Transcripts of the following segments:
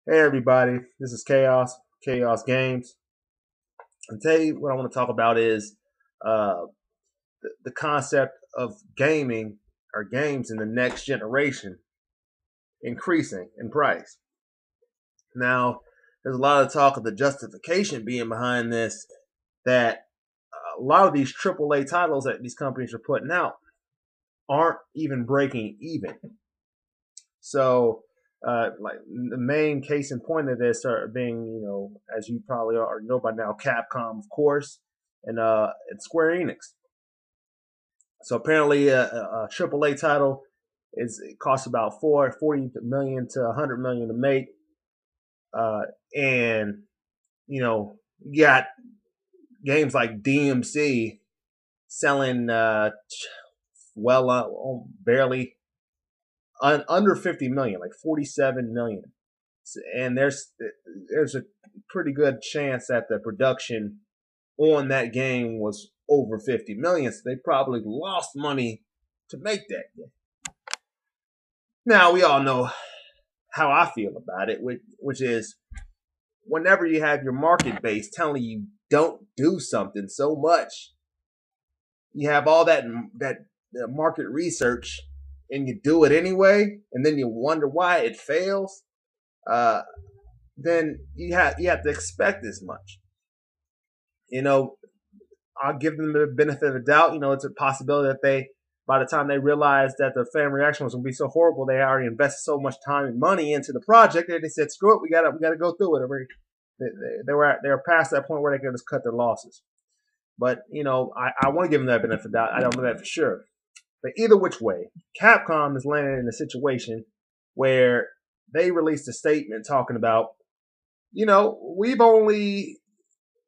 Hey everybody, this is Kaous Games. And today what I want to talk about is uh, the concept of gaming or games in the next generation increasing in price. Now, there's a lot of talk of the justification being behind this that a lot of these AAA titles that these companies are putting out aren't even breaking even. So, like the main case in point of this are being, as you probably already know by now, Capcom, of course, and Square Enix. So apparently, a AAA title it costs about 40 million to 100 million to make, and you got games like DMC selling barely under 50 million, like 47 million. And there's a pretty good chance that the production on that game was over 50 million. So they probably lost money to make that game. Now we all know how I feel about it, which is whenever you have your market base telling you don't do something so much, you have all that market research and you do it anyway, and then you wonder why it fails. Uh, then you have to expect as much. You know, I'll give them the benefit of the doubt. It's a possibility that by the time they realized that the fan reaction was going to be so horrible, they already invested so much time and money into the project that they said, "Screw it, we gotta go through it." They were past that point where they could just cut their losses. But I want to give them that benefit of the doubt. I don't know that for sure. But either which way, Capcom is landing in a situation where they released a statement talking about, we've only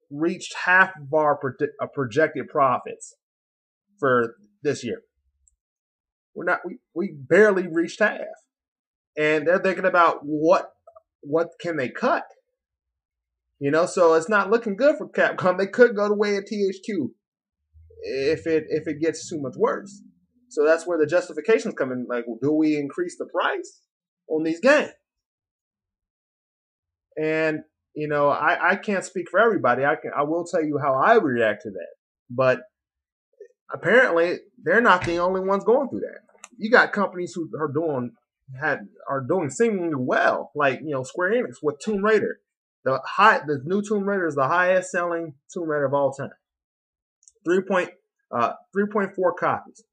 reached half of our projected profits for this year. We barely reached half, and they're thinking about what can they cut. So it's not looking good for Capcom. They could go the way of THQ if it gets too much worse. So that's where the justifications come in. Like, well, do we increase the price on these games? And I can't speak for everybody. I will tell you how I react to that. But apparently, they're not the only ones going through that. You got companies who are doing seemingly well, like Square Enix with Tomb Raider. The new Tomb Raider is the highest selling Tomb Raider of all time. 3.4 copies,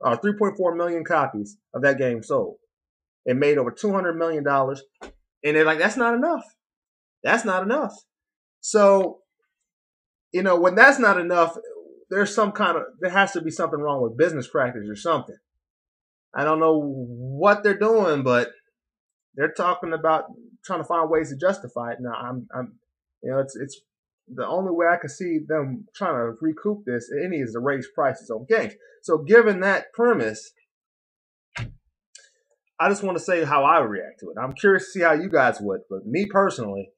3.4 million copies of that game sold. It made over $200 million, and they're like, that's not enough. That's not enough. So, when that's not enough, there has to be something wrong with business practice or something. I don't know what they're doing, but they're talking about trying to find ways to justify it. Now, it's the only way I can see them trying to recoup this is to raise prices on games. So, given that premise, I just want to say how I react to it. I'm curious to see how you guys would, but me personally,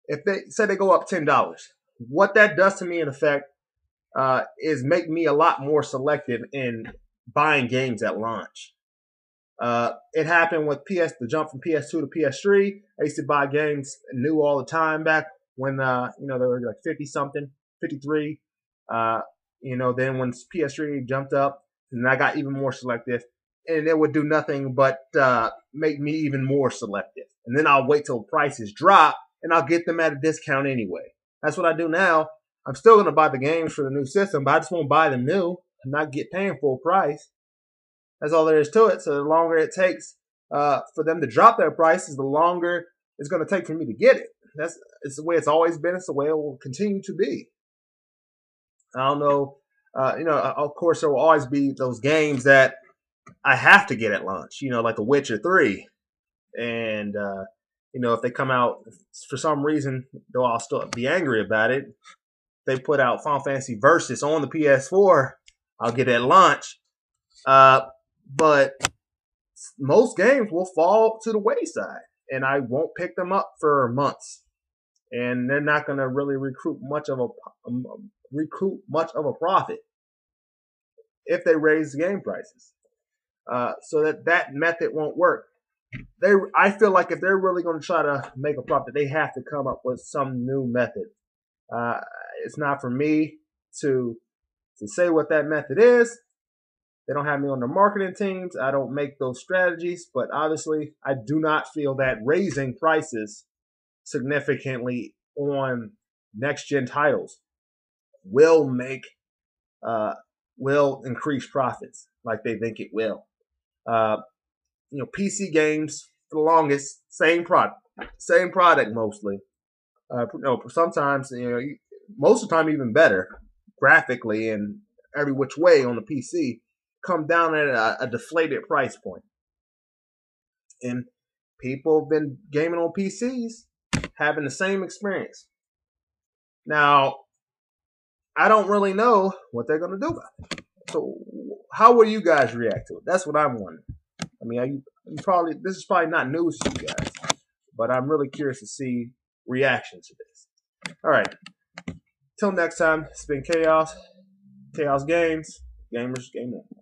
if they say they go up $10, what that does to me in effect is make me a lot more selective in buying games at launch. It happened with the jump from PS2 to PS3. I used to buy games new all the time back when they were like 50 something, 53. Then when PS3 jumped up, and I got even more selective, and it would do nothing but make me even more selective. And then I'll wait till prices drop, and I'll get them at a discount anyway. That's what I do now. I'm still going to buy the games for the new system, but I just won't buy them new and not get paying full price. That's all there is to it. So the longer it takes for them to drop their prices, the longer it's going to take for me to get it. It's the way it's always been. It's the way it will continue to be. I don't know. Of course, there will always be those games that I have to get at launch. Like The Witcher 3. And, if they come out for some reason, though I'll still be angry about it. If they put out Final Fantasy Versus on the PS4, I'll get it at launch. But most games will fall to the wayside, and I won't pick them up for months. And they're not going to really recoup much of a profit if they raise the game prices. So that method won't work. I feel like if they're really going to try to make a profit, they have to come up with some new method. Uh, it's not for me to say what that method is. They don't have me on the marketing teams. I don't make those strategies, but obviously I do not feel that raising prices significantly on next gen titles will will increase profits like they think it will. Uh, PC games for the longest, same product mostly. Sometimes most of the time even better graphically and every which way on the PC come down at a deflated price point. And people have been gaming on PCs having the same experience. Now, I don't really know what they're going to do about it. So, how will you guys react to it? That's what I'm wondering. I mean, this is probably not news to you guys, but I'm really curious to see reaction to this. All right. Till next time, it's been Kaous. Kaous Games. Gamers, game on.